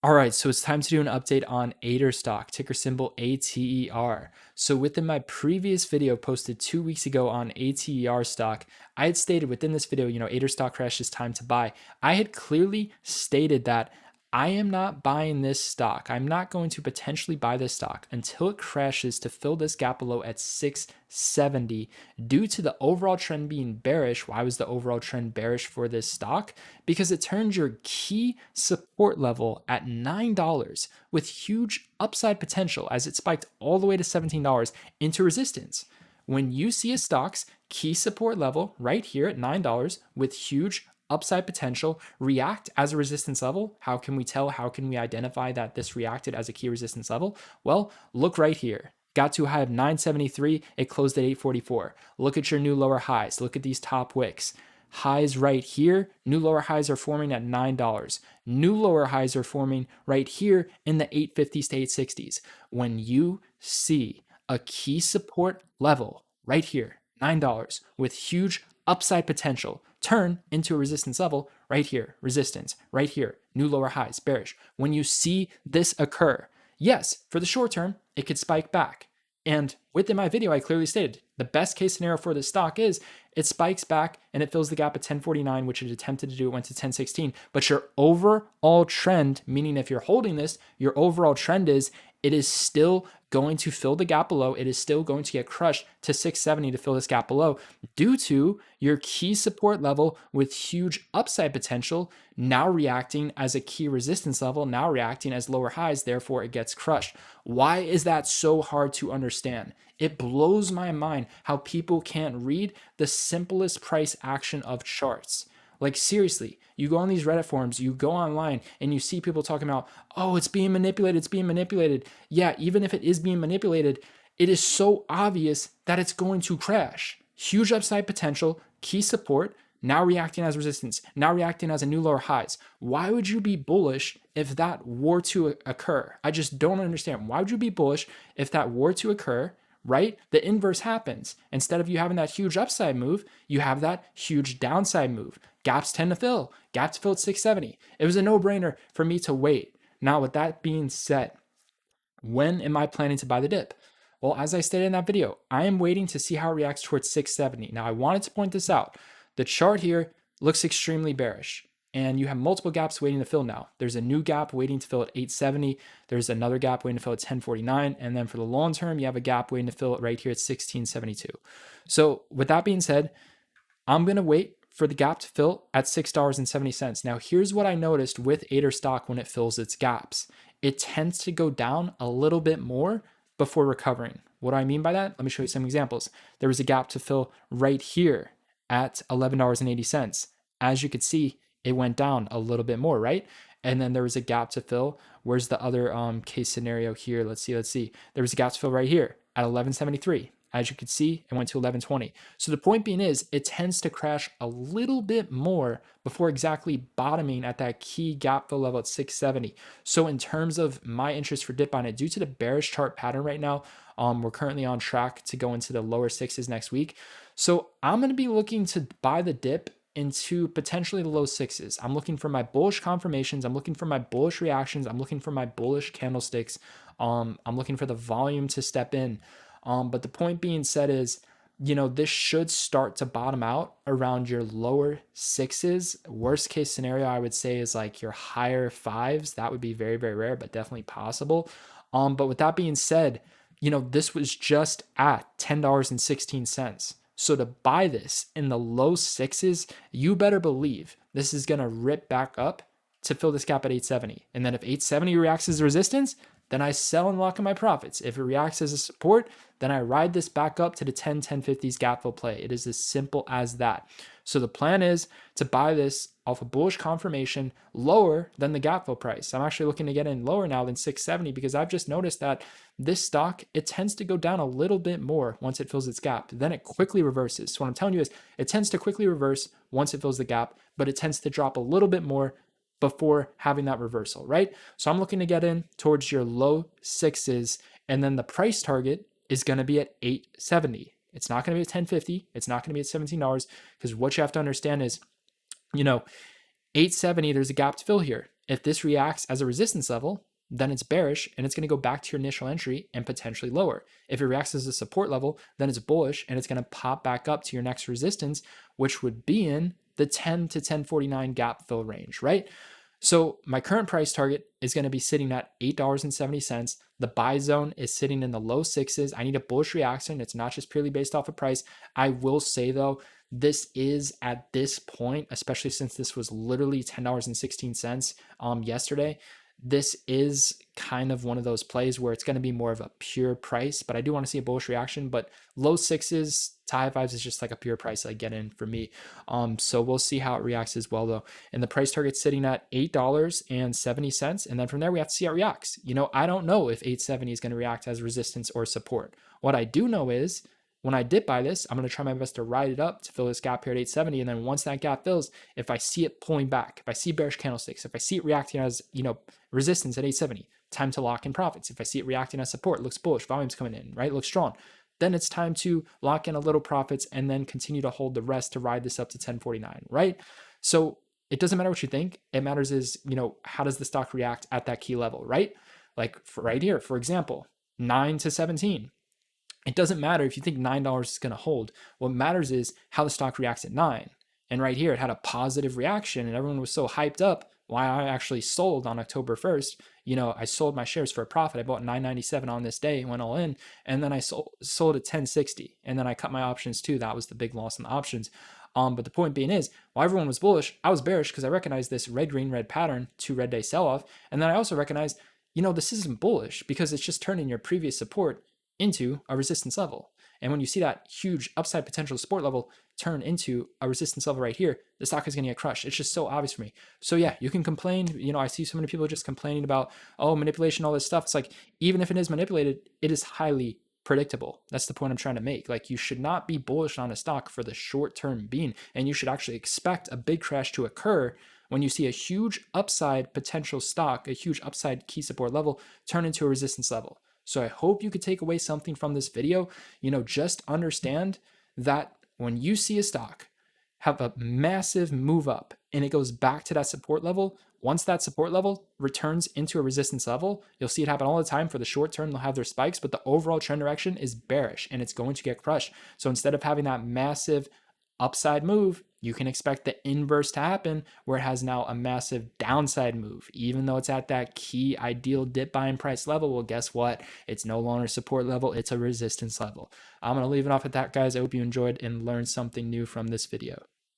All right, so it's time to do an update on ATER stock, ticker symbol ATER. So within my previous video posted 2 weeks ago on ATER stock, I had stated within this video, ATER stock crash is time to buy. I had clearly stated that I am not buying this stock. I'm not going to potentially buy this stock until it crashes to fill this gap below at 670 due to the overall trend being bearish. Why was the overall trend bearish for this stock? Because it turned your key support level at $9 with huge upside potential as it spiked all the way to $17 into resistance. When you see a stock's key support level right here at $9 with huge upside potential react as a resistance level, how can we tell? How can we identify that this reacted as a key resistance level? Well, look right here. Got to a high of 973, it closed at 844. Look at your new lower highs. Look at these top wicks. Highs right here, new lower highs are forming at $9. New lower highs are forming right here in the 850s to 860s. When you see a key support level right here, $9, with huge upside potential, turn into a resistance level right here, resistance right here, new lower highs, bearish. When you see this occur, yes, for the short term, it could spike back. And within my video, I clearly stated the best case scenario for this stock is it spikes back and it fills the gap at 1049, which it attempted to do. It went to 1016. But your overall trend, meaning if you're holding this, your overall trend is it is still going to fill the gap below. It is still going to get crushed to 670 to fill this gap below due to your key support level with huge upside potential now reacting as a key resistance level, now reacting as lower highs. Therefore, it gets crushed. Why is that so hard to understand? It blows my mind how people can't read the simplest price action of charts. Like seriously, you go on these Reddit forums, you go online and you see people talking about, oh, it's being manipulated, it's being manipulated. Yeah, even if it is being manipulated, it is so obvious that it's going to crash. Huge upside potential, key support, now reacting as resistance, now reacting as a new lower highs. Why would you be bullish if that were to occur? I just don't understand. Why would you be bullish if that were to occur? Right? The inverse happens. Instead of you having that huge upside move, you have that huge downside move. Gaps tend to fill. Gap to fill at 670. It was a no-brainer for me to wait. Now, with that being said, when am I planning to buy the dip? Well, as I stated in that video, I am waiting to see how it reacts towards 670. Now, I wanted to point this out. The chart here looks extremely bearish, and you have multiple gaps waiting to fill now. There's a new gap waiting to fill at 870. There's another gap waiting to fill at 1049. And then for the long term, you have a gap waiting to fill right here at 1672. So with that being said, I'm going to wait for the gap to fill at $6.70. Now, here's what I noticed with ATER stock when it fills its gaps. It tends to go down a little bit more before recovering. What do I mean by that? Let me show you some examples. There was a gap to fill right here at $11.80. As you could see, it went down a little bit more, right? And then there was a gap to fill. Where's the other case scenario here? Let's see. There was a gap to fill right here at 1173. As you can see, it went to 1120. So the point being is it tends to crash a little bit more before exactly bottoming at that key gap fill level at 670. So in terms of my interest for dip on it, due to the bearish chart pattern right now, we're currently on track to go into the lower sixes next week. So I'm going to be looking to buy the dip into potentially the low sixes. I'm looking for my bullish confirmations. I'm looking for my bullish reactions. I'm looking for my bullish candlesticks. I'm looking for the volume to step in. But the point being said is, this should start to bottom out around your lower sixes. Worst case scenario, I would say, is like your higher fives. That would be very, very rare, but definitely possible. But with that being said, this was just at $10.16. So to buy this in the low sixes, you better believe this is going to rip back up to fill this gap at 870. And then if 870 reacts as resistance, then I sell and lock in my profits. If it reacts as a support, then I ride this back up to the 10-1050s gap fill play. It is as simple as that. So the plan is to buy this off a bullish confirmation lower than the gap fill price. I'm actually looking to get in lower now than 670 because I've just noticed that this stock, it tends to go down a little bit more once it fills its gap. Then it quickly reverses. So what I'm telling you is it tends to quickly reverse once it fills the gap, but it tends to drop a little bit more before having that reversal, right? So I'm looking to get in towards your low sixes, and then the price target is going to be at 870. It's not going to be at 1050. It's not going to be at $17 because what you have to understand is, 870, there's a gap to fill here. If this reacts as a resistance level, then it's bearish and it's going to go back to your initial entry and potentially lower. If it reacts as a support level, then it's bullish and it's going to pop back up to your next resistance, which would be in the 10 to 1049 gap fill range, right? So my current price target is going to be sitting at $8.70. The buy zone is sitting in the low sixes. I need a bullish reaction. It's not just purely based off of price. I will say though, this is at this point, especially since this was literally $10.16 yesterday, this is kind of one of those plays where it's going to be more of a pure price, but I do want to see a bullish reaction. But low sixes to high fives is just like a pure price I get in for me. So we'll see how it reacts as well though. And the price target's sitting at $8.70. And then from there, we have to see how it reacts. I don't know if 870 is going to react as resistance or support. What I do know is when I dip buy this, I'm going to try my best to ride it up to fill this gap here at 870. And then once that gap fills, if I see it pulling back, if I see bearish candlesticks, if I see it reacting as, resistance at 870, time to lock in profits. If I see it reacting as support, it looks bullish, volume's coming in, right? It looks strong. Then it's time to lock in a little profits and then continue to hold the rest to ride this up to 1049, right? So it doesn't matter what you think. It matters is, how does the stock react at that key level, right? Like right here, for example, 9 to 17. It doesn't matter if you think $9 is going to hold. What matters is how the stock reacts at 9. And right here, it had a positive reaction and everyone was so hyped up. Why I actually sold on October 1st. I sold my shares for a profit. I bought $9.97 on this day, went all in, and then I sold at $10.60. And then I cut my options too. That was the big loss in the options. But the point being is, while everyone was bullish, I was bearish because I recognized this red, green, red pattern, 2 red day sell off. And then I also recognized, this isn't bullish because it's just turning your previous support into a resistance level. And when you see that huge upside potential support level turn into a resistance level right here, the stock is going to get crushed. It's just so obvious for me. So yeah, you can complain. I see so many people just complaining about, manipulation, all this stuff. It's like, even if it is manipulated, it is highly predictable. That's the point I'm trying to make. Like, you should not be bullish on a stock for the short term being, and you should actually expect a big crash to occur when you see a huge upside potential stock, a huge upside key support level turn into a resistance level. So I hope you could take away something from this video. Just understand that when you see a stock have a massive move up and it goes back to that support level, once that support level returns into a resistance level, you'll see it happen all the time. For the short term, they'll have their spikes, but the overall trend direction is bearish and it's going to get crushed. So instead of having that massive upside move, you can expect the inverse to happen where it has now a massive downside move, even though it's at that key ideal dip buying price level. Well, guess what? It's no longer support level. It's a resistance level. I'm going to leave it off at that, guys. I hope you enjoyed and learned something new from this video.